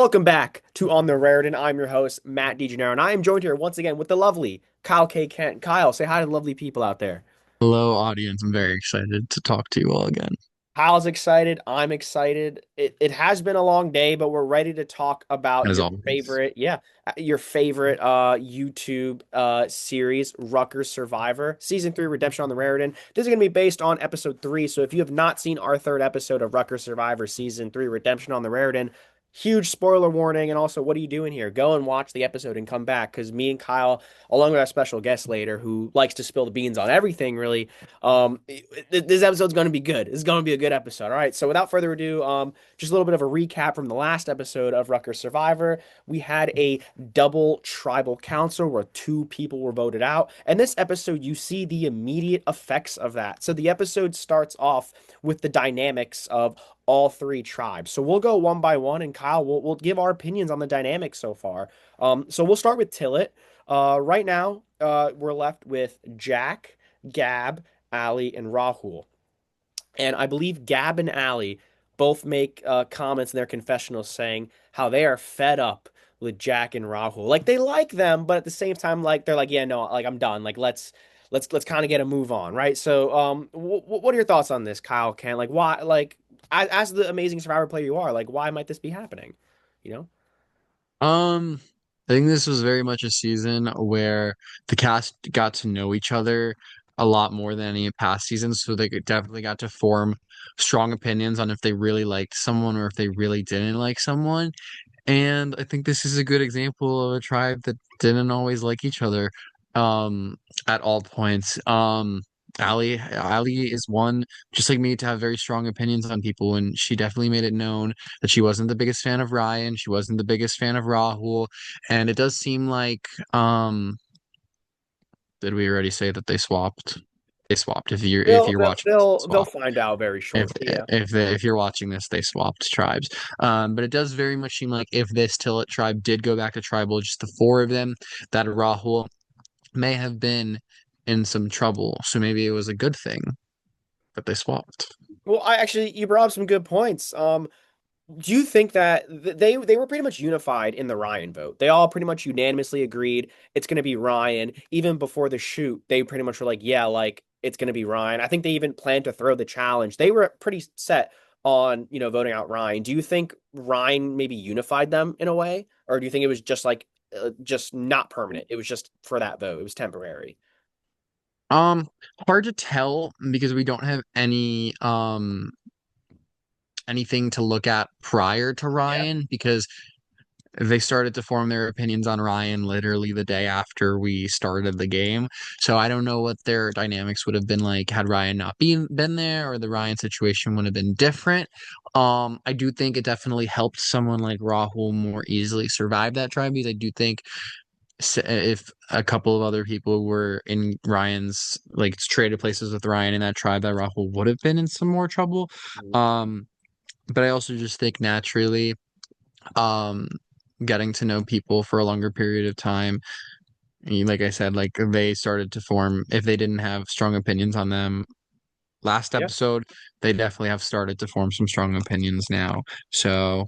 Welcome back to On the Raritan. I'm your host, Matt DeGennaro, and I am joined here once again with the lovely Kyle K. Kent. Kyle, say hi to the lovely people out there. Hello, audience. I'm very excited to talk to you all again. Kyle's excited. I'm excited. It has been a long day, but we're ready to talk about As your always. favorite, your favorite YouTube series, Rutgers Survivor, Season 3 Redemption on the Raritan. This is going to be based on episode 3. So if you have not seen our third episode of Rutgers Survivor, Season 3 Redemption on the Raritan, huge spoiler warning. And also, what are you doing here? Go and watch the episode and come back because me and Kyle, along with our special guest later, who likes to spill the beans on everything, really, this episode's going to be good. It's going to be a good episode. All right. So without further ado, just a little bit of a recap from the last episode of Rutgers Survivor. We had a double tribal council where two people were voted out. And this episode, you see the immediate effects of that. So the episode starts off with the dynamics of all three tribes. So we'll go one by one, and Kyle, we'll give our opinions on the dynamics so far. So we'll start with Tillet. Right now, we're left with Jack, Gab, Ali, and Rahul. And I believe Gab and Ali both make comments in their confessionals saying how they are fed up with Jack and Rahul. Like they like them, but at the same time, like they're like, yeah, no, like I'm done. Like let's kind of get a move on, right? So, what are your thoughts on this, Kyle? Can like why like as the amazing Survivor player you are, like why might this be happening? You know? Um, I think this was very much a season where the cast got to know each other a lot more than any past seasons, so definitely got to form strong opinions on if they really liked someone or if they really didn't like someone. And I think this is a good example of a tribe that didn't always like each other at all points. Ali is one just like me to have very strong opinions on people, and she definitely made it known that she wasn't the biggest fan of Ryan, she wasn't the biggest fan of Rahul, and it does seem like did we already say that they swapped? They swapped. If you're watching this, they They'll swapped. find out very If shortly. Yeah. if you're watching this, they swapped tribes. But it does very much seem like if this Tillet tribe did go back to tribal, just the four of them, that Rahul may have been in some trouble. So maybe it was a good thing that they swapped. Well, I actually you brought up some good points. Do you think that they were pretty much unified in the Ryan vote? They all pretty much unanimously agreed it's going to be Ryan. Even before the shoot, they pretty much were like, yeah, like it's going to be Ryan. I think they even planned to throw the challenge. They were pretty set on, voting out Ryan. Do you think Ryan maybe unified them in a way, or do you think it was just like just not permanent? It was just for that vote. It was temporary. Um, Hard to tell because we don't have anything to look at prior to Yeah. Ryan because they started to form their opinions on Ryan literally the day after we started the game. So I don't know what their dynamics would have been like had Ryan not been there or the Ryan situation would have been different. I do think it definitely helped someone like Rahul more easily survive that tribe because I do think if a couple of other people were in Ryan's like traded places with Ryan in that tribe, that Rahul would have been in some more trouble. Mhm. Um, but I also just think naturally um getting to know people for a longer period of time, like I said, like they started to form, if they didn't have strong opinions on them last Yeah. episode, they definitely have started to form some strong opinions now. So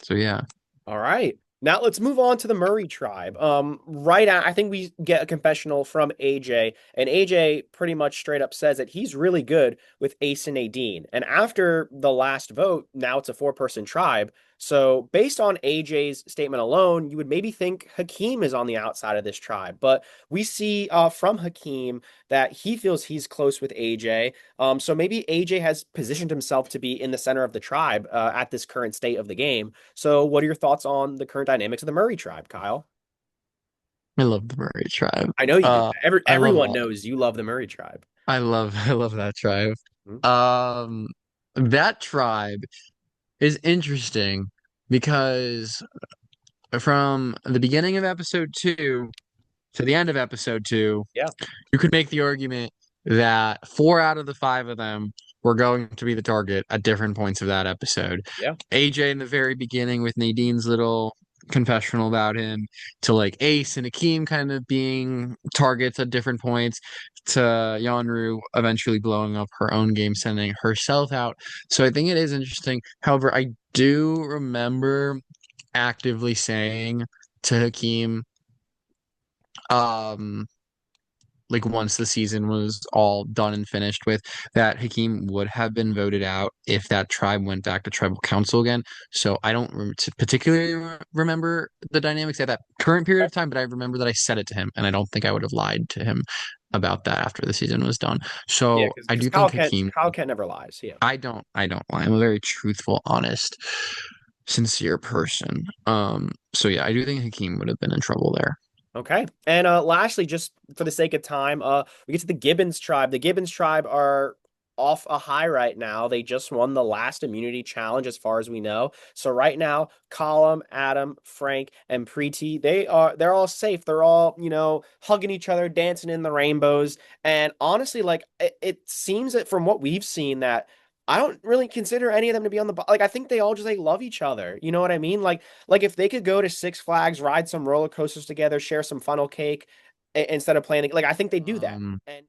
yeah. All right. Now let's move on to the Murray tribe. I think we get a confessional from AJ, and AJ pretty much straight up says that he's really good with Ace and Nadine. And after the last vote, now it's a four-person tribe. So based on AJ's statement alone, you would maybe think Hakeem is on the outside of this tribe. But we see from Hakeem that he feels he's close with AJ. So maybe AJ has positioned himself to be in the center of the tribe at this current state of the game. So, what are your thoughts on the current dynamics of the Murray tribe, Kyle? I love the Murray tribe. I know you do. I love Everyone all. knows you love the Murray tribe. I love that tribe. Mhm. Um, that tribe is interesting because from the beginning of episode 2 to the end of episode 2, Yeah, you could make the argument that 4 out of the 5 of them were going to be the target at different points of that episode. yeah, AJ in the very beginning with Nadine's little confessional about him, to like Ace and Akeem kind of being targets at different points, to Yanru eventually blowing up her own game, sending herself out. So I think it is interesting. However, I do remember actively saying to Hakeem, um, like once the season was all done and finished with, that Hakeem would have been voted out if that tribe went back to tribal council again. So I don't particularly remember the dynamics at that current period of time, but I remember that I said it to him, and I don't think I would have lied to him about that after the season was done. Yeah, So I because do think Hakeem, Kyle Kent never lies. Yeah. I don't lie. I'm a very truthful, honest, sincere person. So yeah, I do think Hakeem would have been in trouble there. Okay. And lastly, just for the sake of time, we get to the Gibbons tribe. The Gibbons tribe are off a high right now. They just won the last immunity challenge as far as we know. So right now, Colum, Adam, Frank, and Preeti, they're all safe. They're all, hugging each other, dancing in the rainbows. And honestly, like it seems that from what we've seen that I don't really consider any of them to be on the like I think they all just like love each other. You know what I mean? Like if they could go to Six Flags, ride some roller coasters together, share some funnel cake instead of playing, like I think they do that. Um, And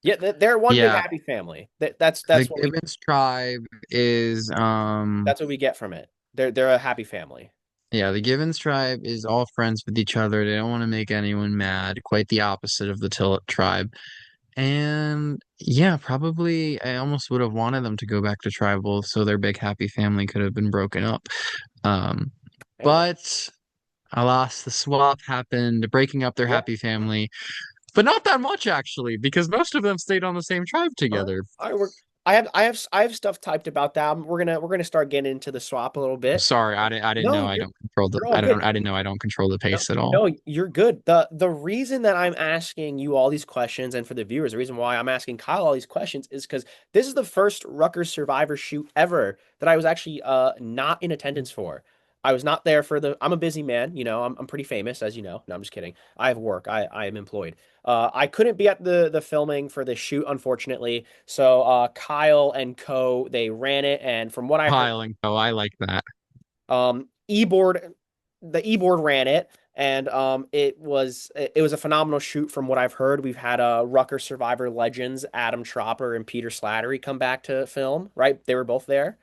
yeah, they're one big yeah, happy family. the That's what we Gibbons tribe is that's what we get from it. They're a happy family. yeah, the Gibbons tribe is all friends with each other. They don't want to make anyone mad. Quite the opposite of the Tillet tribe. And yeah, probably I almost would have wanted them to go back to tribal so their big happy family could have been broken up. Um, Hey, but alas, the swap happened, breaking up their yeah. happy family. But not that much actually, because most of them stayed on the same tribe together. All right, I have stuff typed about that. We're gonna start getting into the swap a little bit. Sorry, I didn't know No, I don't control the you're all good. I didn't know I don't control the No, pace at all. no, you're good. The reason that I'm asking you all these questions, and for the viewers, the reason why I'm asking Kyle all these questions is because this is the first Rutgers Survivor shoot ever that I was actually not in attendance for. I was not there for the. I'm a busy man, I'm pretty famous, as you know. No, I'm just kidding. I have work. I am employed. I couldn't be at the filming for this shoot, unfortunately. So Kyle and Co. they ran it, and from what I heard. Piling. Oh, I like that. E-board, the e-board ran it, and it was a phenomenal shoot from what I've heard. We've had Rutgers Survivor legends Adam Tropper and Peter Slattery come back to film, right? They were both there,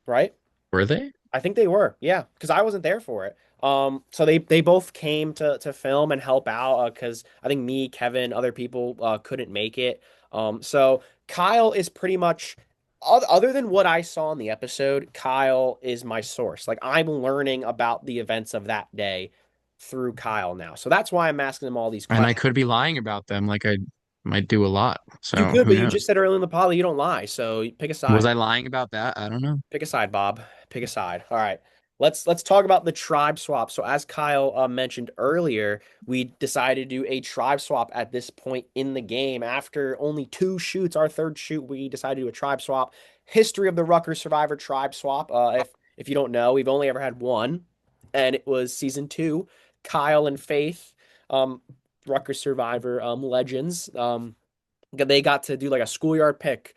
right? Were they? I think they were, yeah, because I wasn't there for it. So they both came to film and help out because I think me, Kevin, other people couldn't make it. So Kyle is pretty much other than what I saw in the episode, Kyle is my source. Like I'm learning about the events of that day through Kyle now. So that's why I'm asking him all these And I questions. could be lying about them like I might do a lot. You So could, who but you knows? just said earlier in the pod that you don't lie. So pick a Was side. I lying about that? I don't know. Pick a side, Bob. Pick a side. All right. Let's talk about the tribe swap. So as Kyle mentioned earlier, we decided to do a tribe swap at this point in the game. After only two shoots, our third shoot, we decided to do a tribe swap. History of the Rutgers Survivor tribe swap. If you don't know, we've only ever had one, and it was season two. Kyle and Faith, um, Rutgers Survivor legends. They got to do like a schoolyard pick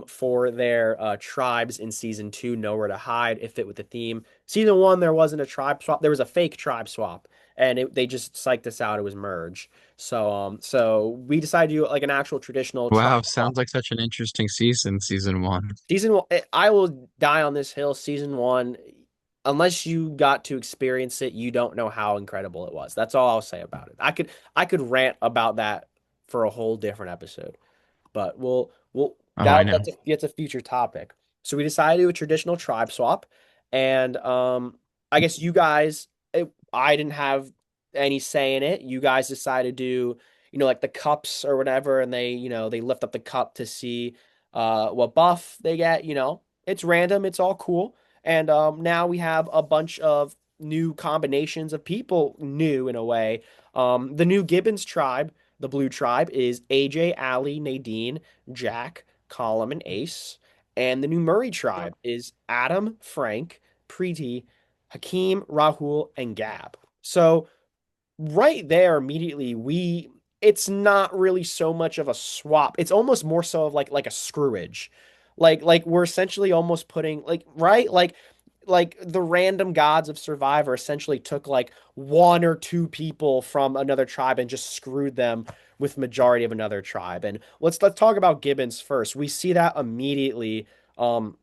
for their tribes in season two, Nowhere to Hide. It fit with the theme. Season one, there wasn't a tribe swap. There was a fake tribe swap, and they just psyched us out. It was merge. So we decided to do like an actual traditional tribe Wow, swap. sounds like such an interesting season one. Season one, I will die on this hill. Season one, unless you got to experience it, you don't know how incredible it was. That's all I'll say about it. I could rant about that for a whole different episode. But we'll Oh, I know. that's a future topic. So we decided to do a traditional tribe swap, and I guess you guys, I didn't have any say in it. You guys decided to do, like the cups or whatever, and they lift up the cup to see what buff they get. It's random. It's all cool. And now we have a bunch of new combinations of people, new in a way. The new Gibbons tribe, the blue tribe, is AJ, Ali, Nadine, Jack, Colum, and Ace. And the new Murray tribe is Adam, Frank, Preeti, Hakeem, Rahul, and Gab. So right there immediately it's not really so much of a swap. It's almost more so of like a screwage. Like we're essentially almost putting right? Like the random gods of Survivor essentially took like one or two people from another tribe and just screwed them with majority of another tribe. And let's talk about Gibbons first. We see that immediately. Um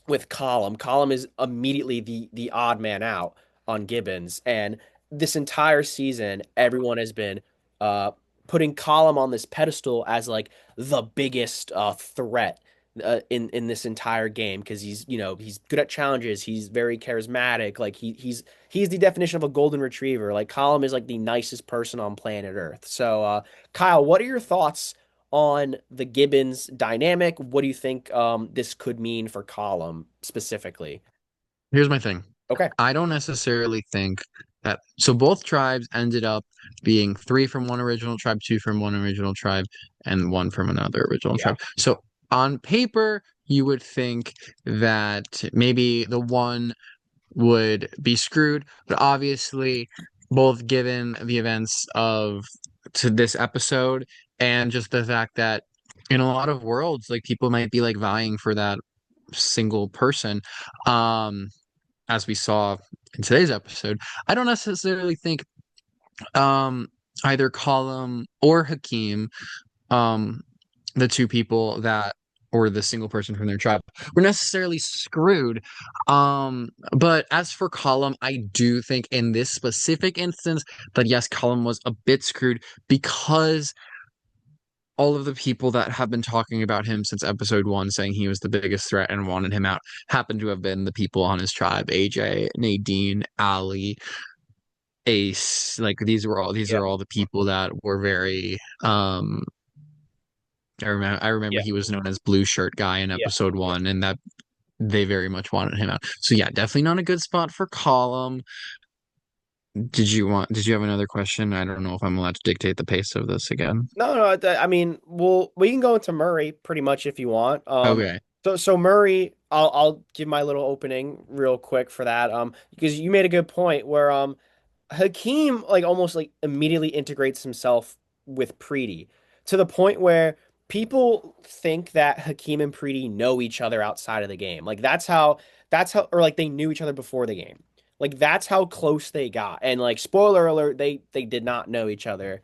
with Column. Column is immediately the odd man out on Gibbons, and this entire season, everyone has been uh, putting Column on this pedestal as like the biggest threat in this entire game because he's good at challenges. He's very charismatic. Like he's the definition of a golden retriever. Like Column is like the nicest person on planet Earth. So Kyle, what are your thoughts on the Gibbons dynamic? What do you think this could mean for Column specifically? Here's my thing. Okay. I don't necessarily think that. So both tribes ended up being three from one original tribe, two from one original tribe, and one from another original Yeah. tribe. So on paper, you would think that maybe the one would be screwed, but obviously, both given the events of to this episode and just the fact that in a lot of worlds, like people might be like vying for that single person. Um, as we saw in today's episode, I don't necessarily think um either Column or Hakeem, um, the two people that or the single person from their tribe were necessarily screwed. But as for Column, I do think in this specific instance that yes, Column was a bit screwed because all of the people that have been talking about him since episode one, saying he was the biggest threat and wanted him out, happen to have been the people on his tribe: AJ, Nadine, Ali, Ace. Like these Yeah. are all the people that were very I remember Yeah. he was known as Blue Shirt Guy in Yeah. episode Yeah. one, and that they very much wanted him out. So yeah, definitely not a good spot for Column. Did you have another question? I don't know if I'm allowed to dictate the pace of this again. No, no. I mean, we can go into Murray pretty much if you want. Okay. So Murray, I'll give my little opening real quick for that. Because you made a good point where Hakeem like almost like immediately integrates himself with Preeti to the point where people think that Hakeem and Preeti know each other outside of the game. Like that's how or like they knew each other before the game. Like that's how close they got. And like spoiler alert, they did not know each other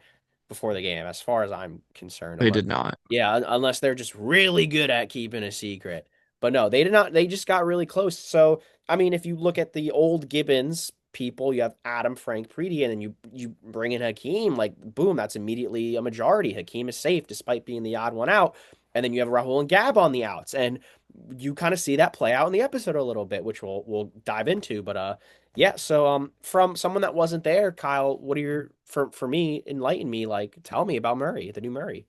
before the game, as far as I'm concerned. They Unless did not. yeah, unless they're just really good at keeping a secret. But no, they did not. They just got really close. So I mean, if you look at the old Gibbons people, you have Adam, Frank, Preety, and then you bring in Hakeem, like boom, that's immediately a majority. Hakeem is safe despite being the odd one out. And then you have Rahul and Gab on the outs. And you kind of see that play out in the episode a little bit, which we'll dive into. But yeah, so from someone that wasn't there, Kyle, what are your for me, enlighten me, like tell me about Murray, the new Murray.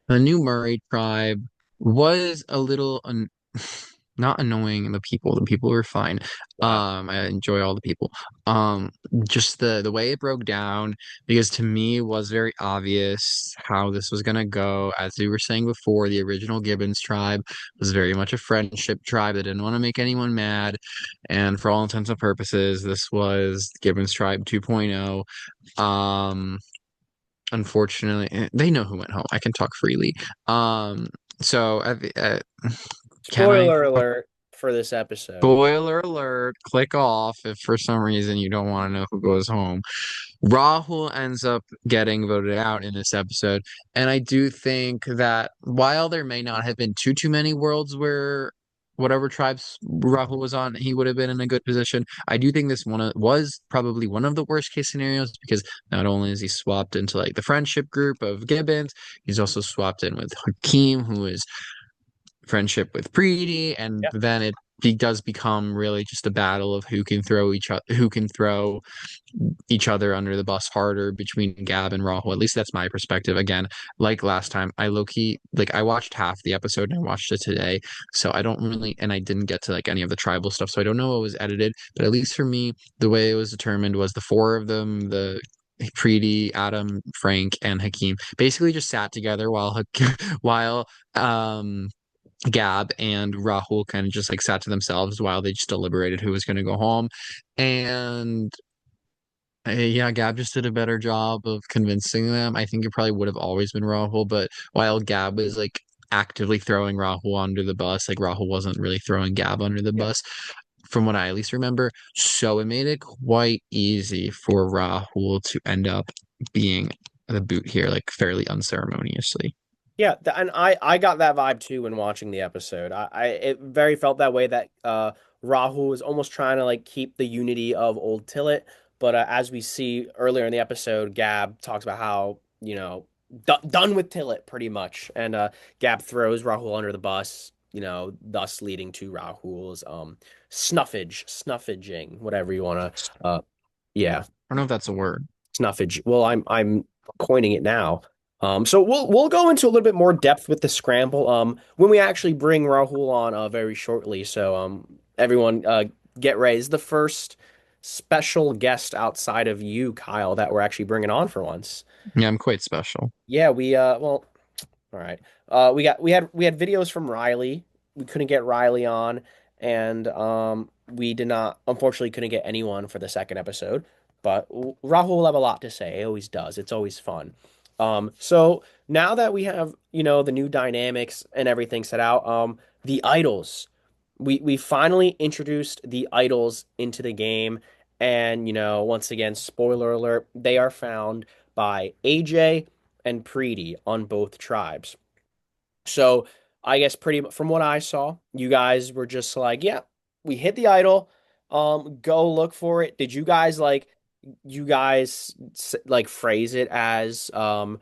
The new Murray tribe was a little not annoying. The people were fine. Yeah. I enjoy all the people. Um, just the way it broke down, because to me it was very obvious how this was gonna go. As we were saying before, the original Gibbons tribe was very much a friendship tribe that didn't want to make anyone mad, and for all intents and purposes, this was Gibbons tribe 2.0. Um, Unfortunately, they know who went home. I can talk freely. Um, so can I? Spoiler alert for this episode. Spoiler alert, click off if for some reason you don't want to know who goes home. Rahul ends up getting voted out in this episode. And I do think that while there may not have been too many worlds where whatever tribes Rahul was on, he would have been in a good position. I do think was probably one of the worst case scenarios because not only is he swapped into like the friendship group of Gibbons, he's also swapped in with Hakeem, who is friendship with Preety, and Yeah. then it does become really just a battle of who can throw each other under the bus harder between Gab and Rahul. At least that's my perspective. Again, like last time, I low key like I watched half the episode and I watched it today, so I don't really and I didn't get to like any of the tribal stuff, so I don't know what was edited. But at least for me, the way it was determined was the four of them, the Preety, Adam, Frank, and Hakeem basically just sat together while Gab and Rahul kind of just like sat to themselves while they just deliberated who was going to go home. And yeah, Gab just did a better job of convincing them. I think it probably would have always been Rahul, but while Gab was like actively throwing Rahul under the bus, like Rahul wasn't really throwing Gab under the Yeah. bus, from what I at least remember. So it made it quite easy for Rahul to end up being the boot here, like fairly unceremoniously. Yeah, and I got that vibe too when watching the episode. I it very felt that way that Rahul was almost trying to like keep the unity of Old Tillet, but as we see earlier in the episode, Gab talks about how, done with Tillet pretty much, and Gab throws Rahul under the bus, thus leading to Rahul's snuffaging, whatever you want to yeah. I don't know if that's a word. Snuffage. Well, I'm coining it now. So we'll go into a little bit more depth with the scramble when we actually bring Rahul on very shortly. So everyone get ready. This is the first special guest outside of you, Kyle, that we're actually bringing on for once. Yeah, I'm quite special. Yeah, well, all right. We had videos from Riley. We couldn't get Riley on, and we did not, unfortunately, couldn't get anyone for the second episode. But Rahul will have a lot to say. He always does. It's always fun. So now that we have, the new dynamics and everything set out, the idols. We finally introduced the idols into the game, and once again, spoiler alert, they are found by AJ and Preety on both tribes. So I guess pretty from what I saw, you guys were just like, yeah, we hit the idol. Go look for it. Did you guys like phrase it as we're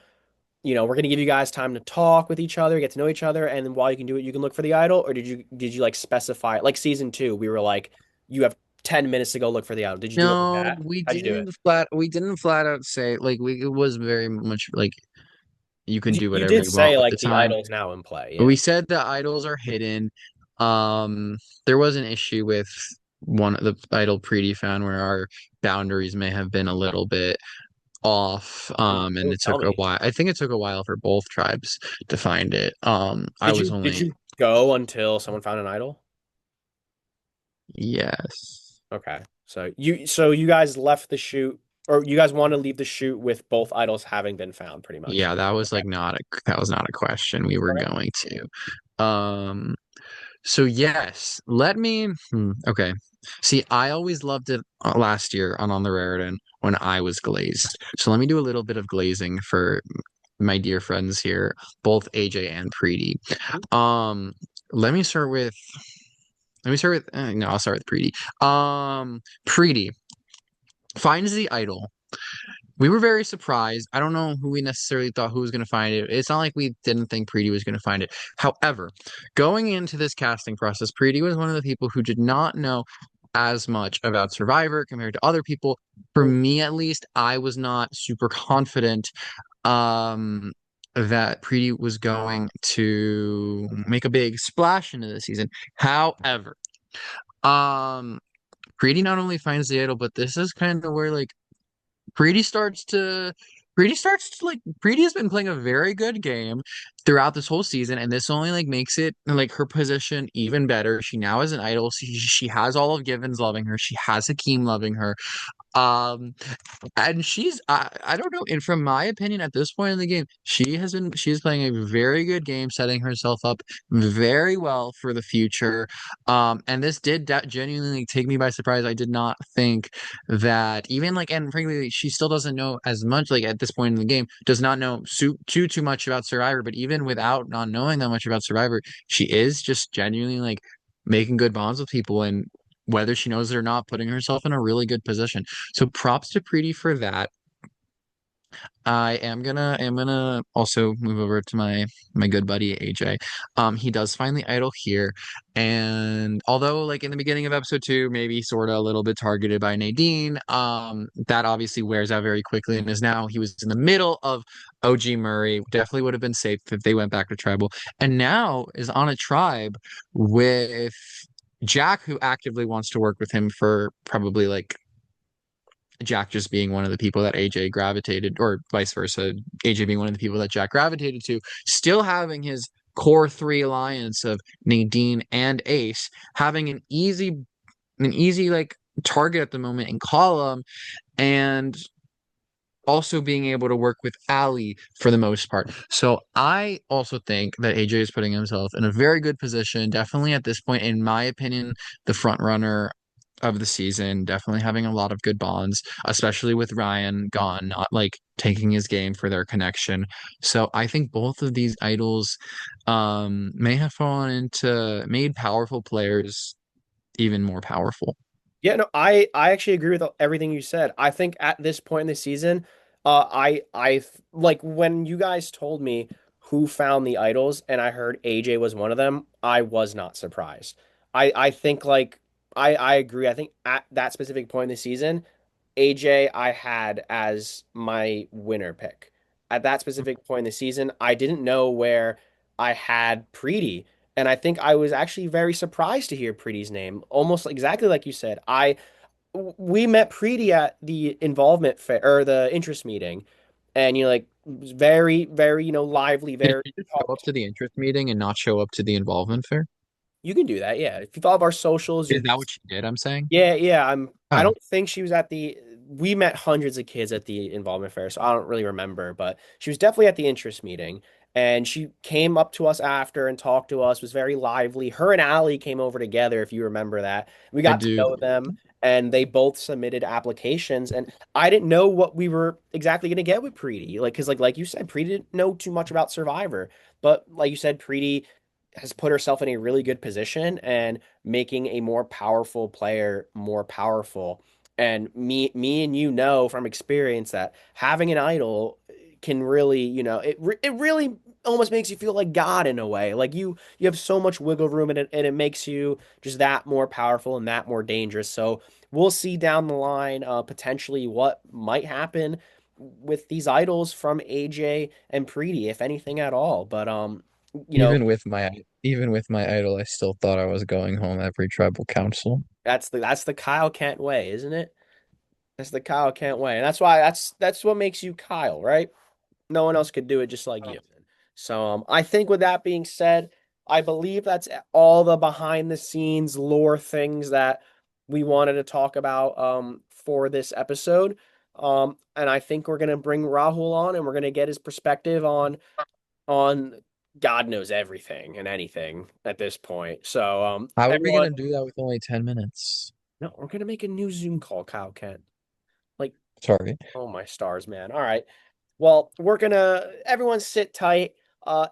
gonna give you guys time to talk with each other, get to know each other, and then while you can do it, you can look for the idol? Or did you like specify it? Like season two, we were like, you have 10 minutes to go look for the idol. Did you do it like No, that? How'd you do it? we didn't flat out say like we it was very much like you can do You whatever did you want say with the like the time. idol's now in play, But yeah. we said the idols are hidden. There was an issue with one of the idol Preety found where our boundaries may have been a little bit off. And Oh, it tell took a me. while. I think it took a while for both tribes to find it. I Did was you did only you go until someone found an idol? yes. Okay. So you guys left the shoot, or you guys want to leave the shoot with both idols having been found, pretty much. Yeah, that was Okay. like not a that was not a question. We were Okay. going to. So yes, let me. Okay. See, I always loved it last year on the Raritan when I was glazed. So let me do a little bit of glazing for my dear friends here, both AJ and Preety. Um, let me start with. Let me start with. No, I'll start with Preety. Preety finds the idol. We were very surprised. I don't know who we necessarily thought who was going to find it. It's not like we didn't think Preety was going to find it. However, going into this casting process, Preety was one of the people who did not know as much about Survivor compared to other people. For me, at least, I was not super confident um, that Preety was going to make a big splash into the season. However, um, Preety not only finds the idol, but this is kind of where like Preety starts to Preety has been playing a very good game throughout this whole season, and this only like makes it like her position even better. She now is an idol. She has all of Givens loving her. She has Hakeem loving her. Um, and I don't know, and from my opinion at this point in the game, she is playing a very good game, setting herself up very well for the future. And this did genuinely take me by surprise. I did not think that even like, and frankly, she still doesn't know as much, like at this point in the game, does not know too much about Survivor, but even without not knowing that much about Survivor, she is just genuinely like making good bonds with people, and whether she knows it or not, putting herself in a really good position. So props to Preety for that. I am gonna also move over to my good buddy AJ. He does find the idol here, and although like in the beginning of episode two, maybe sort of a little bit targeted by Nadine, that obviously wears out very quickly, and is now he was in the middle of OG Murray. Definitely would have been safe if they went back to tribal, and now is on a tribe with Jack, who actively wants to work with him for probably like Jack just being one of the people that AJ gravitated, or vice versa, AJ being one of the people that Jack gravitated to, still having his core three alliance of Nadine and Ace, having an easy like target at the moment in Column, and also being able to work with Ali for the most part. So I also think that AJ is putting himself in a very good position. Definitely at this point, in my opinion, the front runner of the season, definitely having a lot of good bonds, especially with Ryan gone, not like taking his game for their connection. So I think both of these idols may have fallen into made powerful players even more powerful. Yeah, no, I actually agree with everything you said. I think at this point in the season, like when you guys told me who found the idols and I heard AJ was one of them, I was not surprised. I think like I agree. I think at that specific point in the season, AJ I had as my winner pick. At that specific point in the season, I didn't know where I had Preety. And I think I was actually very surprised to hear Preety's name. Almost exactly like you said. We met Preety at the involvement fair or the interest meeting, and like was very, very, lively, Did very you just show talk. up to the interest meeting and not show up to the involvement fair? You can do that, yeah. If you follow our socials, Is you that what you did, I'm saying? yeah, yeah. I Oh, don't think she was at the we met hundreds of kids at the involvement fair, so I don't really remember, but she was definitely at the interest meeting. And she came up to us after and talked to us, was very lively. Her and Allie came over together, if you remember that. We I got to do. know them and they both submitted applications. And I didn't know what we were exactly gonna get with Preety. Like, cause like you said, Preety didn't know too much about Survivor. But like you said, Preety has put herself in a really good position and making a more powerful player more powerful. And me and you know from experience that having an idol can really, it really almost makes you feel like God in a way. Like you have so much wiggle room and it makes you just that more powerful and that more dangerous. So we'll see down the line potentially what might happen with these idols from AJ and Preety, if anything at all. But you know, Even with my idol, I still thought I was going home every tribal council. that's the Kyle Kent way, isn't it? That's the Kyle Kent way. And that's what makes you Kyle, right? No one else could do it just like you. So I think with that being said, I believe that's all the behind the scenes lore things that we wanted to talk about for this episode. And I think we're gonna bring Rahul on and we're gonna get his perspective on God knows everything and anything at this point. So How are we everyone, gonna do that with only 10 minutes? no, we're gonna make a new Zoom call, Kyle Kent. Like, Sorry. oh my stars, man. All right. Well, we're gonna everyone sit tight.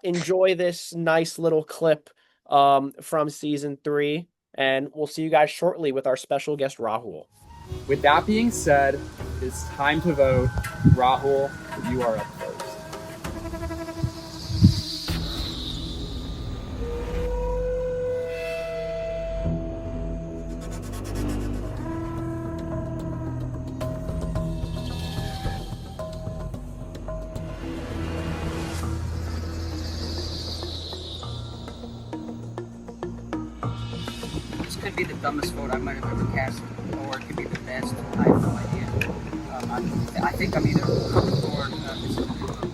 Enjoy this nice little clip from season 3, and we'll see you guys shortly with our special guest Rahul. With that being said, it's time to vote. Rahul, you are up first. This could be the dumbest vote I might have ever cast, or it could be the best. I have no idea. I think I'm either cooked or this is vote.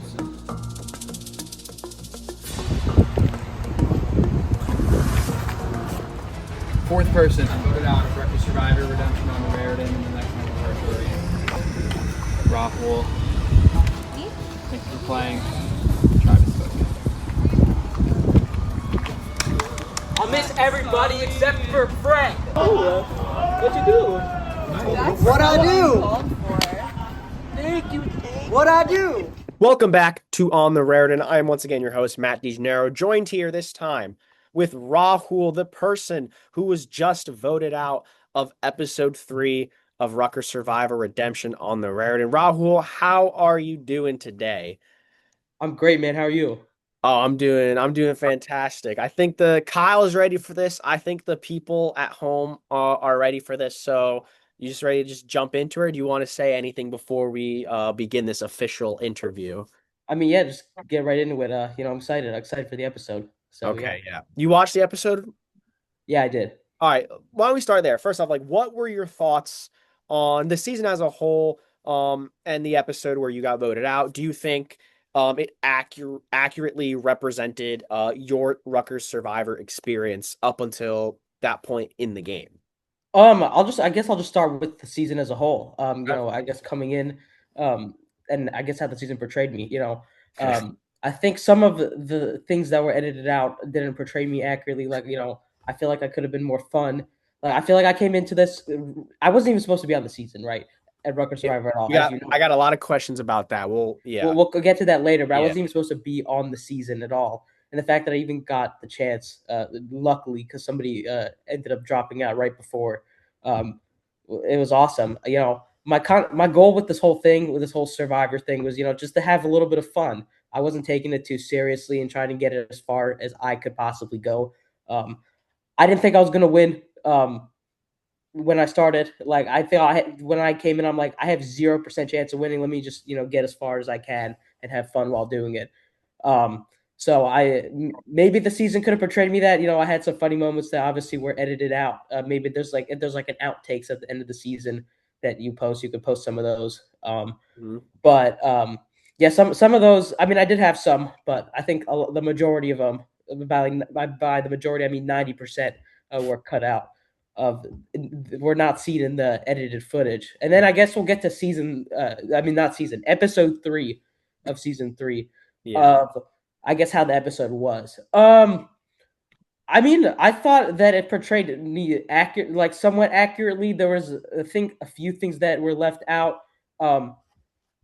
Fourth person voted out of Rutgers Survivor, Redemption on the Raritan, and the next anniversary. Rahul. Thank you for playing. Travis voted. I'll miss everybody except for Frank. What'd you do? What I do? Thank you. What I do? Welcome back to On the Raritan. I am once again your host, Matt DeGennaro, joined here this time with Rahul, the person who was just voted out of episode 3 of Rutgers Survivor Redemption on the Raritan. Rahul, how are you doing today? I'm great, man. How are you? Oh, I'm doing fantastic. I think the Kyle is ready for this. I think the people at home are ready for this. So you just ready to just jump into it? Do you want to say anything before we begin this official interview? I mean, yeah, just get right into it. I'm excited. I'm excited for the episode. So yeah, Okay, yeah. You watched the episode? yeah, I did. All right. Why don't we start there? First off, like what were your thoughts on the season as a whole, and the episode where you got voted out? Do you think it accurately represented your Rutgers Survivor experience up until that point in the game? I guess I'll just start with the season as a whole. Okay. I guess coming in, and I guess how the season portrayed me. I think some of the things that were edited out didn't portray me accurately. Like, I feel like I could have been more fun. Like, I feel like I came into this. I wasn't even supposed to be on the season, right? At Rutgers Yeah, Survivor at all, as you I know. got a lot of questions about that. Well, yeah, We'll get to that later, but I yeah. wasn't even supposed to be on the season at all. And the fact that I even got the chance, luckily, because somebody ended up dropping out right before, um, it was awesome. My goal with this whole thing, with this whole Survivor thing, was just to have a little bit of fun. I wasn't taking it too seriously and trying to get it as far as I could possibly go. Um, I didn't think I was gonna win. When I started. Like I feel when I came in, I'm like I have 0% chance of winning. Let me just get as far as I can and have fun while doing it. Um, so maybe the season could have portrayed me that I had some funny moments that obviously were edited out. Maybe there's like an outtakes at the end of the season that you post. You could post some of those. Mhm. But yeah, some of those. I mean, I did have some, but I think the majority of them, by the majority, I mean 90%, were cut out. Of Were not seen in the edited footage, and then I guess we'll get to season. I mean, not season. Episode 3 of season 3 Yeah. of I guess how the episode was. I mean, I thought that it portrayed me accurate, like somewhat accurately. There was, I think, a few things that were left out. Um,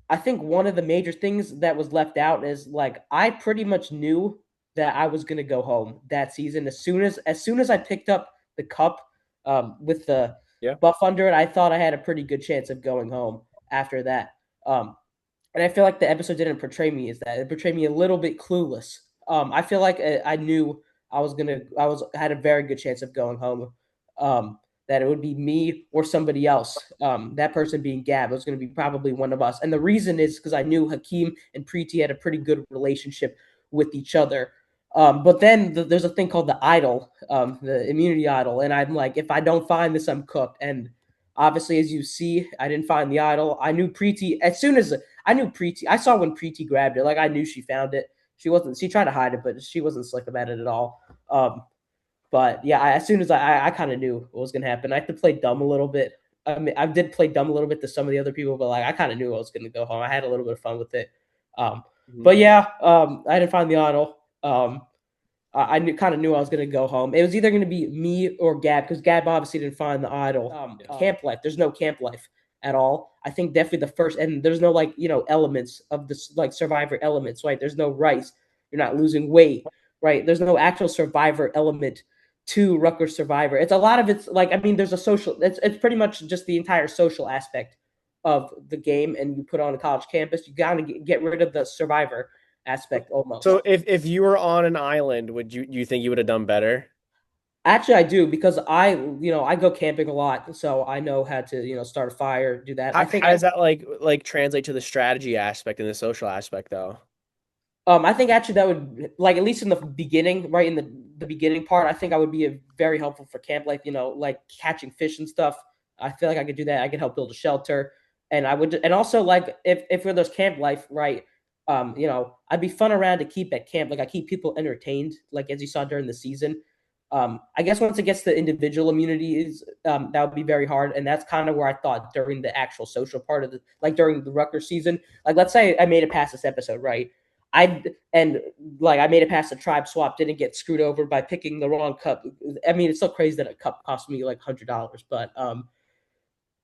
I think one of the major things that was left out is like I pretty much knew that I was gonna go home that season as soon as I picked up the cup with the Yeah. buff under it. I thought I had a pretty good chance of going home after that. Um, and I feel like the episode didn't portray me as that. It portrayed me a little bit clueless. I feel like I knew I had a very good chance of going home. Um, that it would be me or somebody else. That person being Gab, it was going to be probably one of us. And the reason is because I knew Hakeem and Preeti had a pretty good relationship with each other. But then there's a thing called the idol, the immunity idol, and I'm like, if I don't find this, I'm cooked. And obviously, as you see, I didn't find the idol. I knew Preeti as soon as I knew Preeti. I saw when Preeti grabbed it. Like I knew she found it. She wasn't. She tried to hide it, but she wasn't slick about it at all. But yeah, as soon as I kind of knew what was gonna happen. I had to play dumb a little bit. I mean, I did play dumb a little bit to some of the other people, but like I kind of knew I was gonna go home. I had a little bit of fun with it. Um, Mhm. but yeah, I didn't find the idol. I kind of knew I was going to go home. It was either going to be me or Gab because Gab obviously didn't find the idol. Camp life. There's no camp life at all. I think definitely the first, and there's no like elements of this like Survivor elements. Right? There's no rice. You're not losing weight. Right? There's no actual Survivor element to Rutgers Survivor. It's a lot of it's like I mean, there's a social. It's pretty much just the entire social aspect of the game, and you put on a college campus. You got to get rid of the Survivor aspect almost. So if you were on an island, would you think you would have done better? Actually, I do because I go camping a lot, so I know how to, start a fire, do that. How does that like translate to the strategy aspect and the social aspect though? I think actually that would like at least in the beginning, right in the beginning part, I think I would be very helpful for camp life. Like catching fish and stuff. I feel like I could do that. I could help build a shelter, and and also like if we're those camp life, right? I'd be fun around to keep at camp. Like I keep people entertained, like as you saw during the season. I guess once it gets to individual immunities, that would be very hard, and that's kind of where I thought during the actual social part of like during the Rutgers season. Like let's say I made it past this episode, right? I made it past the tribe swap, didn't get screwed over by picking the wrong cup. I mean, it's so crazy that a cup cost me like $100, but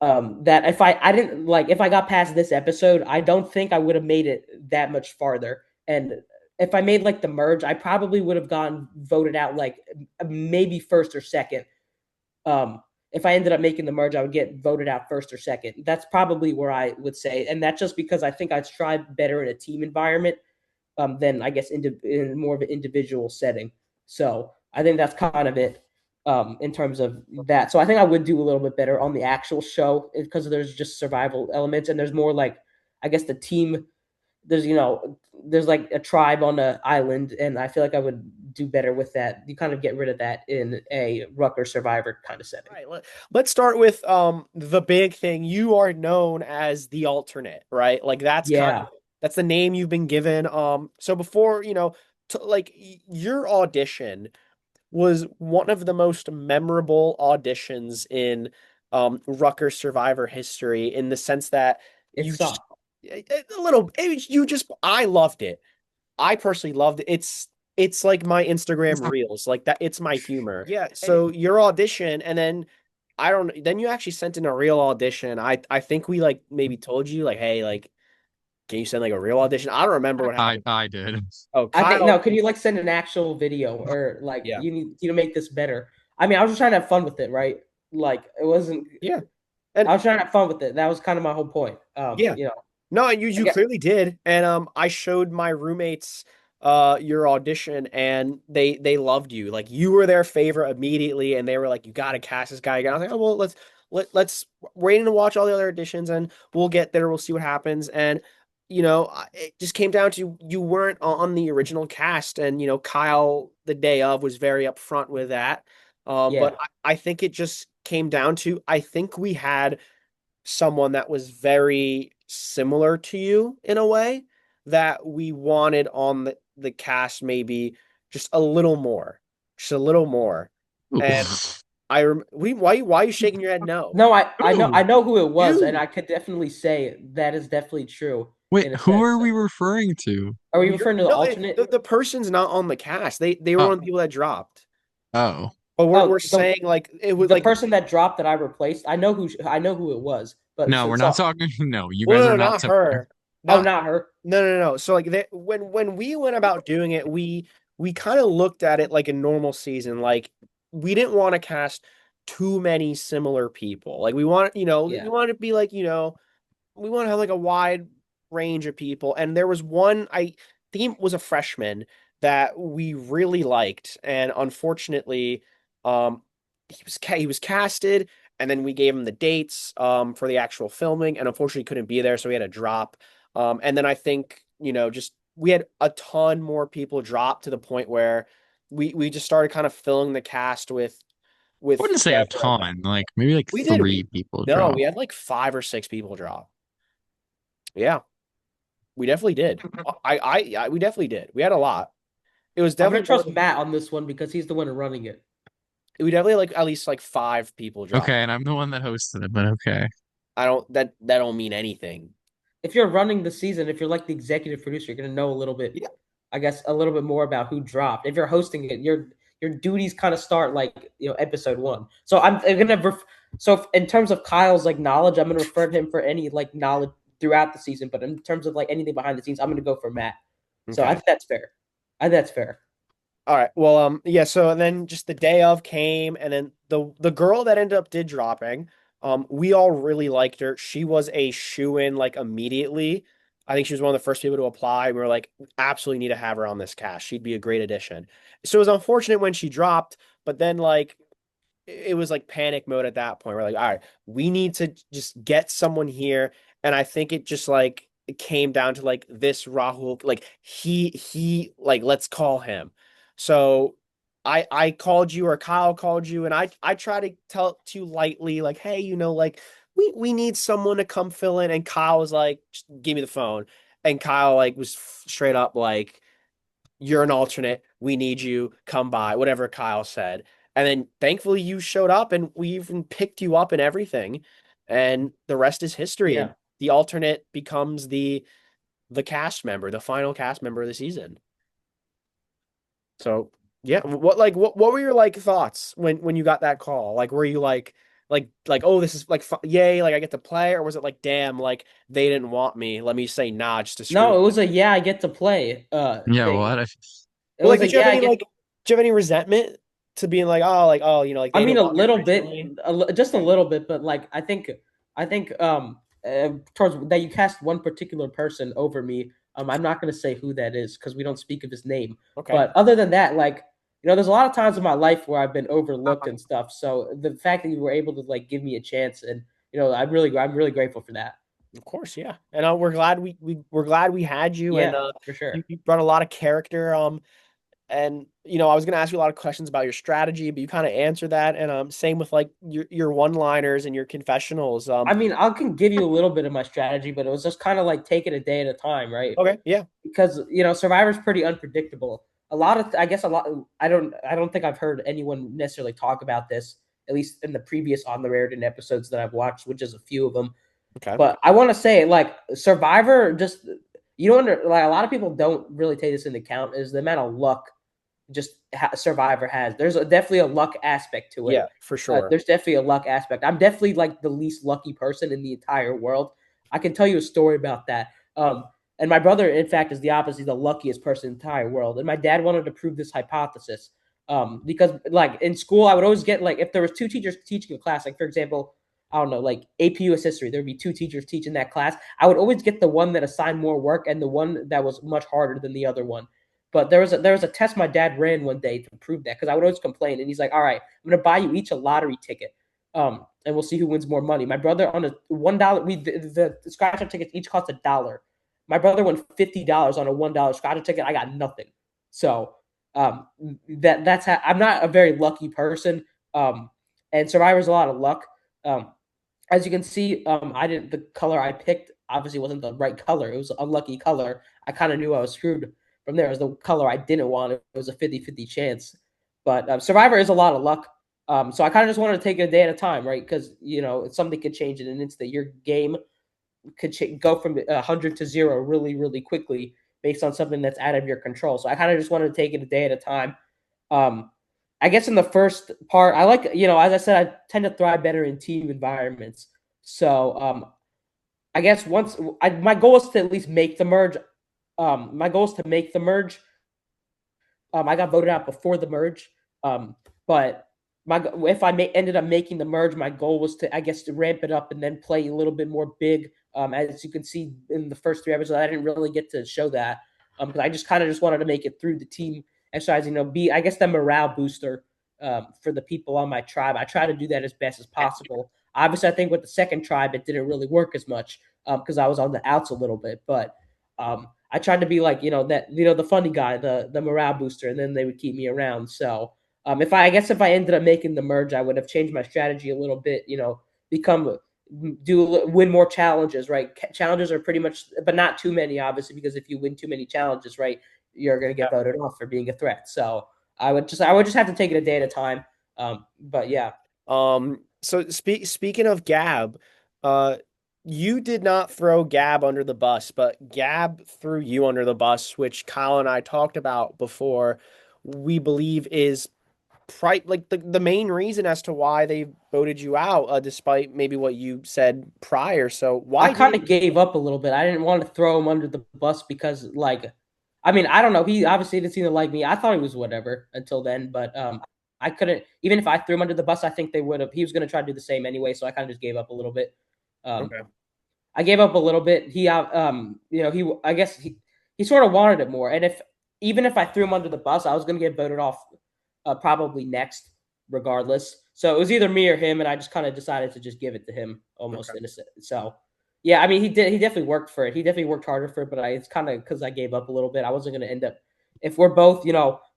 that if I didn't like if I got past this episode, I don't think I would have made it that much farther. And if I made like the merge, I probably would have gone voted out like maybe first or second. If I ended up making the merge, I would get voted out first or second. That's probably where I would say, and that's just because I think I'd strive better in a team environment than I guess in more of an individual setting. So I think that's kind of it in terms of that. So I think I would do a little bit better on the actual show because there's just survival elements and there's more like I guess the team. There's like a tribe on the island, and I feel like I would do better with that. You kind of get rid of that in a Rucker Survivor kind of setting. Right. Let's start with the big thing. You are known as the alternate, right? Like Yeah, that's the name you've been given. So before, like your audition was one of the most memorable auditions in Rutgers Survivor history in the sense that it you sucked. a little you just I loved it. I personally loved it. It's like my Instagram reels, like that. It's my humor. Yeah. So your audition, and then I don't. Then you actually sent in a real audition. I think we like maybe told you like, hey, like, can you send like a real audition? I don't remember what I happened. I did. Oh, I think Kyle. no. Can you like send an actual video or like Yeah, you to make this better? I mean, I was just trying to have fun with it, right? Like it wasn't. yeah, and I was trying to have fun with it. That was kind of my whole point. yeah. No, and I you get clearly did. And I showed my roommates your audition and they loved you. Like you were their favorite immediately and they were like, you gotta cast this guy again. I was like, oh well, let's wait to watch all the other auditions and we'll get there, we'll see what happens. And it just came down to you weren't on the original cast, and Kyle the day of was very upfront with that. But yeah, I think it just came down to I think we had someone that was very similar to you in a way that we wanted on the cast maybe just a little more. Just a little more. Ooh. And why are you shaking your head no? no, I Ooh. know who it was, and You. I could definitely say that is definitely true Wait, in a who sense. are we referring to? Are we referring to the No, alternate? the person's not on the cast. They were Oh, one of the people that dropped. oh. But we're Oh, saying like it was the like person that dropped that I replaced. I know who it was, but No, so, we're so not talking. No, you well, guys no, are no, not not similar. her. oh, Not not her. No, no, no. So like when we went about doing it, we kind of looked at it like a normal season. Like we didn't want to cast too many similar people. Like we Yeah, want to be like, we want to have like a wide range of people. And there was one I think was a freshman that we really liked, and unfortunately, um, he was casted, and then we gave him the dates for the actual filming, and unfortunately couldn't be there, so we had to drop. And then I think just we had a ton more people drop to the point where we just started kind of filling the cast I with wouldn't say a ton, like maybe like we did three we people no we drop. had like 5 or 6 people drop. Yeah, we definitely did. We definitely did. We had a lot. It was I'm gonna definitely more trust than Matt on this one because he's the one running it. we definitely like at least like 5 people dropped. Okay, and I'm the one that hosted it, but okay. I don't that don't mean anything. If you're running the season, if you're like the executive producer, you're gonna know a little bit, Yeah. I guess, a little bit more about who dropped. If you're hosting it, your duties kind of start like episode one. So I'm gonna so in terms of Kyle's like knowledge, I'm gonna refer to him for any like knowledge throughout the season. But in terms of like anything behind the scenes, I'm gonna go for Matt. So I Okay. think that's fair. I think that's fair. All right. Well, yeah, so and then just the day of came, and then the girl that ended up did dropping, we all really liked her. She was a shoe-in like immediately. I think she was one of the first people to apply. We were like, absolutely need to have her on this cast. She'd be a great addition. So it was unfortunate when she dropped, but then like it was like panic mode at that point. We're like, all right, we need to just get someone here. And I think it just like it came down to like this Rahul, like he like let's call him. So I called you or Kyle called you, and I try to tell it to you lightly, like, hey, like we need someone to come fill in. And Kyle was like, just give me the phone. And Kyle like was straight up like, you're an alternate. We need you. Come by. Whatever Kyle said. And then thankfully you showed up and we even picked you up and everything. And the rest is history. And Yeah. the alternate becomes the cast member, the final cast member of the season. So yeah, what were your like thoughts when you got that call? Like were you like oh this is like yay, like I get to play, or was it like damn, like they didn't want me, let me say nah just to screw No, it them? was a yeah, I get to play Yeah, thing. what? It But like, was a did you have yeah, I any get. like, do you have any resentment to being like, like I they mean, didn't a want me little bit, originally? just a little bit, but like I think towards that you cast one particular person over me. I'm not gonna say who that is because we don't speak of his name. Okay. But other than that, like there's a lot of times in my life where I've been overlooked and stuff. So the fact that you were able to like give me a chance, and I'm really grateful for that. Of course, yeah. And we're glad we're glad we had you, and Yeah, for sure. you brought a lot of character. And I was gonna ask you a lot of questions about your strategy, but you kind of answered that. And same with like your one-liners and your confessionals. I mean, I can give you a little bit of my strategy, but it was just kind of like take it a day at a time, right? Okay, yeah, Because Survivor's pretty unpredictable. A lot of I guess a lot. I don't think I've heard anyone necessarily talk about this, at least in the previous on the Raritan episodes that I've watched, which is a few of them. okay, But I want to say like Survivor, just you don't like a lot of people don't really take this into account is the amount of luck Survivor has. There's definitely a luck aspect to it. Yeah, for sure. There's definitely a luck aspect. I'm definitely like the least lucky person in the entire world. I can tell you a story about that. And my brother, in fact, is the opposite. He's the luckiest person in the entire world. And my dad wanted to prove this hypothesis. Because like in school, I would always get like if there was two teachers teaching a class, like for example, I don't know, like AP US history, there'd be two teachers teaching that class. I would always get the one that assigned more work and the one that was much harder than the other one. But there was a test my dad ran one day to prove that because I would always complain, and he's like, "All right, I'm gonna buy you each a lottery ticket, and we'll see who wins more money." My brother on a $1, the scratcher tickets each cost $1. My brother won $50 on a $1 scratcher ticket. I got nothing. So that's how I'm not a very lucky person. And Survivor's a lot of luck. As you can see, the color I picked obviously wasn't the right color. It was an unlucky color. I kind of knew I was screwed from there. It was the color I didn't want. It was a 50-50 chance. But Survivor is a lot of luck. So I kind of just wanted to take it a day at a time, right? Because, something could change in an instant. Your game could go from 100 to 0 really, really quickly based on something that's out of your control. So I kind of just wanted to take it a day at a time. I guess in the first part, I like, as I said, I tend to thrive better in team environments. So I guess my goal is to at least make the merge. My goal is to make the merge. I got voted out before the merge, but if I ended up making the merge, my goal was to, I guess, to ramp it up and then play a little bit more big. As you can see in the first 3 episodes, I didn't really get to show that because I just kind of just wanted to make it through the team exercise. Be, I guess, the morale booster for the people on my tribe. I try to do that as best as possible. Obviously, I think with the second tribe, it didn't really work as much because I was on the outs a little bit, but. I tried to be like, the funny guy, the morale booster, and then they would keep me around. So if I ended up making the merge, I would have changed my strategy a little bit, win more challenges, right? Challenges are pretty much, but not too many, obviously, because if you win too many challenges, right, you're going to get voted off for being a threat. So I would just have to take it a day at a time. But yeah. So speaking of Gab, you did not throw Gab under the bus, but Gab threw you under the bus, which Kyle and I talked about before. We believe is like the main reason as to why they voted you out, despite maybe what you said prior. So why I kind of gave up a little bit. I didn't want to throw him under the bus because, I don't know. He obviously didn't seem to like me. I thought he was whatever until then, but I couldn't. Even if I threw him under the bus, I think they would have. He was going to try to do the same anyway, so I kind of just gave up a little bit. Okay. I gave up a little bit. I guess he sort of wanted it more. And even if I threw him under the bus, I was going to get voted off probably next, regardless. So it was either me or him, and I just kind of decided to just give it to him, almost innocent. So yeah, he definitely worked for it. He definitely worked harder for it, but it's kind of because I gave up a little bit. I wasn't going to end up. If we're both,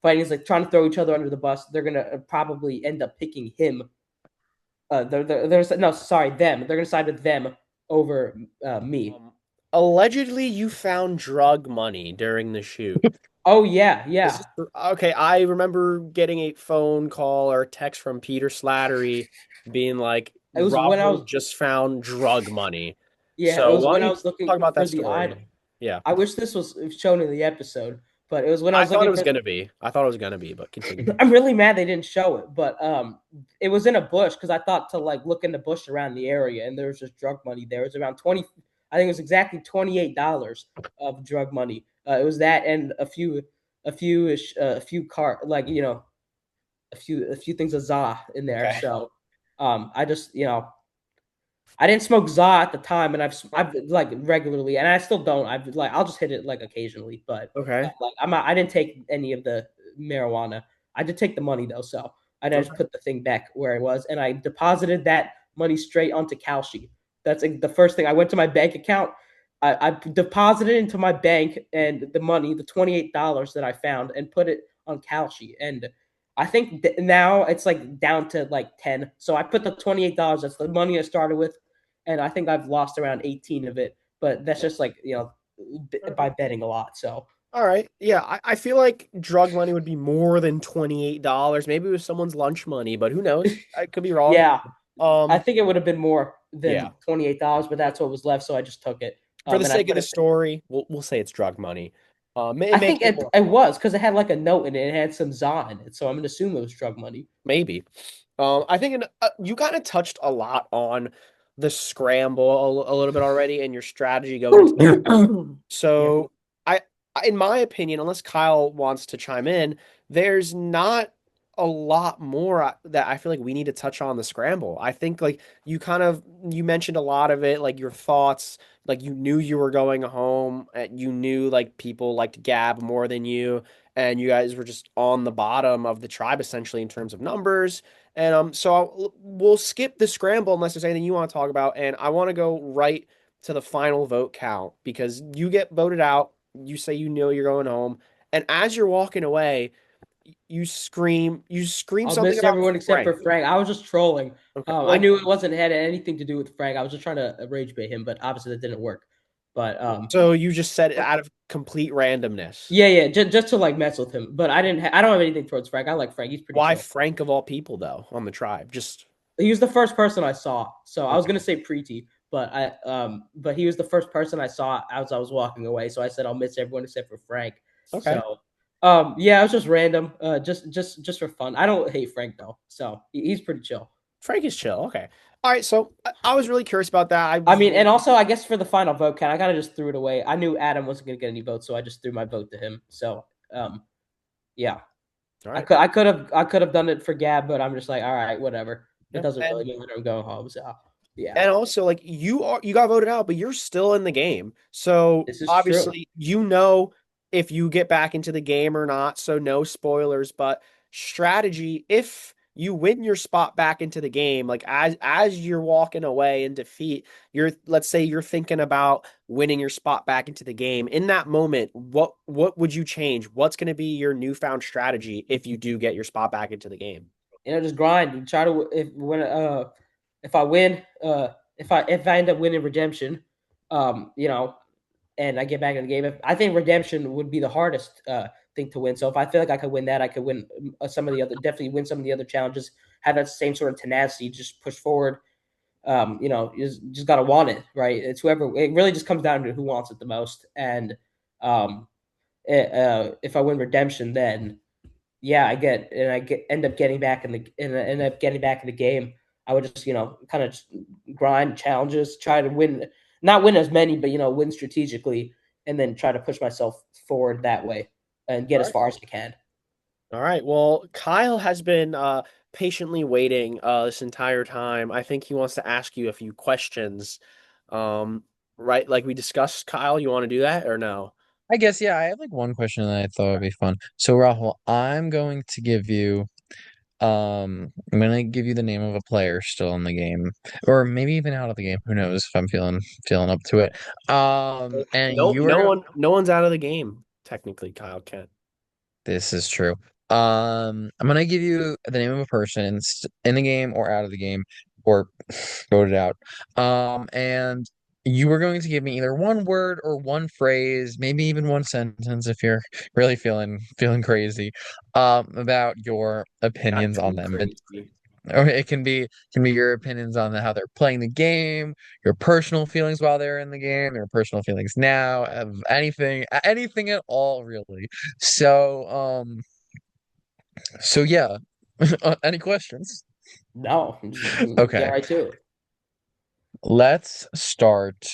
fighting, like trying to throw each other under the bus, they're going to probably end up picking him. Them. They're going to side with them over me. Allegedly, you found drug money during the shoot. Oh, yeah. Okay, I remember getting a phone call or a text from Peter Slattery being like, it was when I was just found drug money. Yeah, so it was when I was looking talk about for that the story. item. Yeah. I wish this was shown in the episode, but it was when I was thought looking it was going to be. I thought it was going to be, but continue. I'm really mad they didn't show it, but it was in a bush because I thought to look in the bush around the area, and there was just drug money there. It was around 20. I think it was exactly $28 of drug money. It was that and a few things of za in there. Okay. So I just I didn't smoke za at the time, and I've regularly, and I still don't. I'll just hit it occasionally, but okay. I didn't take any of the marijuana. I did take the money though, so I just put the thing back where it was, and I deposited that money straight onto Kalshi. That's the first thing. I went to my bank account. I deposited into my bank and the money, the $28 that I found, and put it on Kalshi. And I think now it's down to 10. So I put the $28. That's the money I started with, and I think I've lost around 18 of it. But that's just by betting a lot. So. All right. Yeah, I feel like drug money would be more than $28. Maybe it was someone's lunch money, but who knows? I could be wrong. Yeah. I think it would have been more than $28, but that's what was left, so I just took it. For the sake of the story, we'll say it's drug money. I It think makes it it, more it fun. was because it had like a note in it. It had some za in it, so I'm gonna assume it was drug money. Maybe. I think you kind of touched a lot on the scramble a little bit already and your strategy going into the game. Yeah. So in my opinion, unless Kyle wants to chime in, there's not a lot more that I feel like we need to touch on the scramble. I think like you mentioned a lot of it, like your thoughts, like you knew you were going home, you knew like people liked Gab more than you, and you guys were just on the bottom of the tribe essentially in terms of numbers. And we'll skip the scramble unless there's anything you want to talk about, and I want to go right to the final vote count because you get voted out. You say you know you're going home, and as you're walking away, you scream I'll something miss about everyone except for Frank. Frank. I was just trolling. Okay, I well, knew it wasn't had anything to do with Frank. I was just trying to rage bait him, but obviously that didn't work. But so you just said it out of complete randomness. yeah, yeah, just to like mess with him. But I don't have anything towards Frank. I like Frank. He's pretty Why chill. Frank of all people though on the tribe? Just He was the first person I saw. So I was okay, gonna say Preeti, but he was the first person I saw as I was walking away. So I said I'll miss everyone except for Frank. okay. So yeah, it was just random. Just for fun. I don't hate Frank though. So he's pretty chill. Frank is chill. Okay, all right. So I was really curious about that. I I was mean, and also I guess for the final vote count, I kind of just threw it away. I knew Adam wasn't gonna get any votes, so I just threw my vote to him. So yeah. all I right. could I could have I could have done it for Gab, but I'm just like, all right, whatever. It Yeah, doesn't really matter. I'm going home. So yeah. and also like you got voted out, but you're still in the game. So This is true. obviously you know if you get back into the game or not. So no spoilers, but strategy, if you win your spot back into the game, like as you're walking away in defeat, let's say you're thinking about winning your spot back into the game. In that moment, what would you change? What's going to be your newfound strategy if you do get your spot back into the game? Just grind and try to if I win if I end up winning redemption, and I get back in the game. I think redemption would be the hardest thing to win. So if I feel like I could win that, I could win some of the other, definitely win some of the other challenges. Have that same sort of tenacity, just push forward. You just gotta want it, right? It's whoever. It really just comes down to who wants it the most. And um, if I win redemption, then yeah, I get end up getting back in the end up getting back in the game. I would just kind of grind challenges, try to win, not win as many, but win strategically, and then try to push myself forward that way and get All as right. far as I can. All right. Well, Kyle has been patiently waiting this entire time. I think he wants to ask you a few questions. Um, right, like we discussed, Kyle, you want to do that or no? I guess, yeah, I have like one question that I thought would be fun. So, Rahul, I'm gonna give you the name of a player still in the game, or maybe even out of the game. Who knows if I'm feeling up to it. And No, you are going. no one's out of the game, technically, Kyle can't. This is true. I'm gonna give you the name of a person in the game or out of the game or voted out. And you were going to give me either one word or one phrase, maybe even one sentence if you're really feeling crazy, about your Not opinions on too them. crazy. Or it can be your opinions on how they're playing the game, your personal feelings while they're in the game, your personal feelings now, of anything at all, really. So, yeah. Any questions? No, just get Okay, right to it. let's start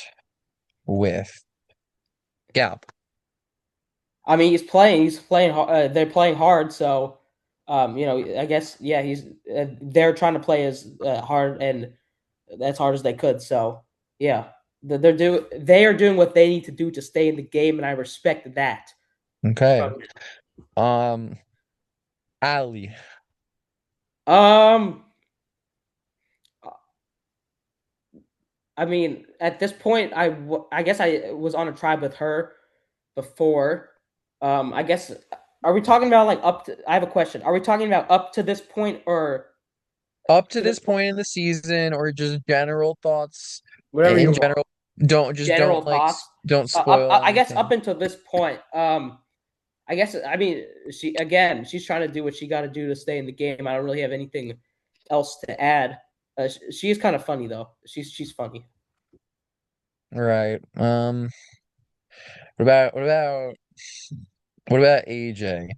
with Gap. I mean, he's playing. He's playing. They're playing hard, so I guess yeah, he's they're trying to play as hard and as hard as they could. So yeah, they are doing what they need to do to stay in the game, and I respect that. Okay. Um, Ali. Um, I mean, at this point, I guess I was on a tribe with her before. I guess are we talking about like up to? I have a question. Are we talking about up to this point or Up to to the this point in the season, or just general thoughts Whatever you in want. general. Don't general like thoughts? don't spoil I guess up anything. until this point, I guess I mean she's trying to do what she got to do to stay in the game. I don't really have anything else to add. She is kind of funny though. She's funny. Right. What about What about AJ?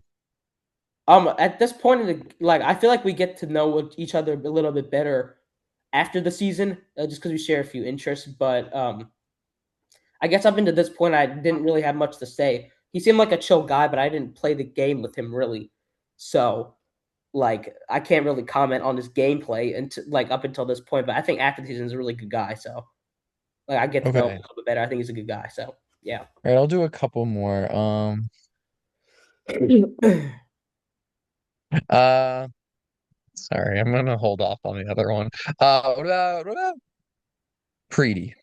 At this point in like, I feel like we get to know each other a little bit better after the season, just because we share a few interests. But I guess up into this point, I didn't really have much to say. He seemed like a chill guy, but I didn't play the game with him really, so like I can't really comment on his gameplay until like up until this point. But I think after the season, he's a really good guy. So like I get to know him a Okay. little bit better. I think he's a good guy. So yeah. All right, I'll do a couple more. Uh, sorry, I'm gonna hold off on the other one. What about Preety?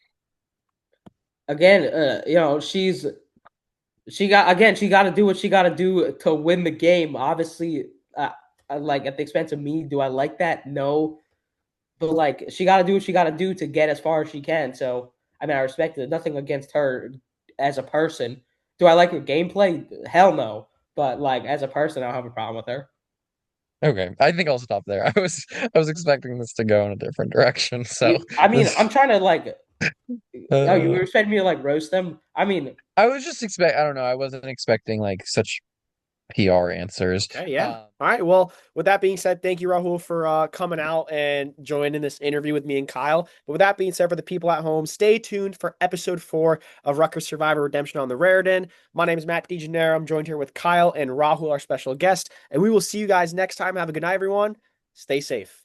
Again, she got to do what she got to do to win the game. Obviously, like at the expense of me, do I like that? No, but like she got to do what she got to do to get as far as she can. So I mean, I respect it. Nothing against her as a person. Do I like her gameplay? Hell no. But like as a person, I don't have a problem with her. Okay, I think I'll stop there. I was expecting this to go in a different direction, so I mean, this I'm trying to like. Oh, you uh expect me to like roast them? I mean, I don't know, I wasn't expecting like such PR answers. Okay, yeah. All right. Well, with that being said, thank you, Rahul, for coming out and joining this interview with me and Kyle. But with that being said, for the people at home, stay tuned for episode 4 of Rutgers Survivor Redemption on the Raritan. My name is Matt DeGennaro. I'm joined here with Kyle and Rahul, our special guest. And we will see you guys next time. Have a good night, everyone. Stay safe.